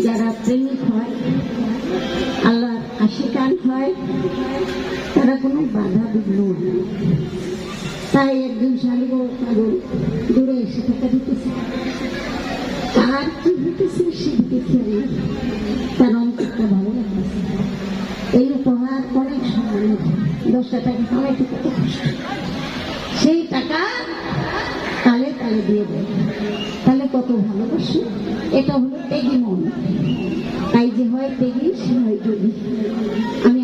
যারা প্রেমিক হয়, আল্লাহর আশিকান হয়, তারা কোনো বাধা বিঘ্ন হয়। তাই একদিন শালিগ পাগল দূরে এসে থাকা দিতেছে, আর কি হইতেছে সেদিকে খেয়াল নাই, তার অন্তরটা ভালো লাগতেছে। এই উপহার অনেক সময় 10 টাকা কামাইতে কত কষ্ট, সেই টাকা তালে তালে দিয়ে দেয়, তাহলে কত ভালোবাসে। এটা হলো ত্যাগী মন, তাই যে হয় ত্যাগী সে হয় যোগী। আমি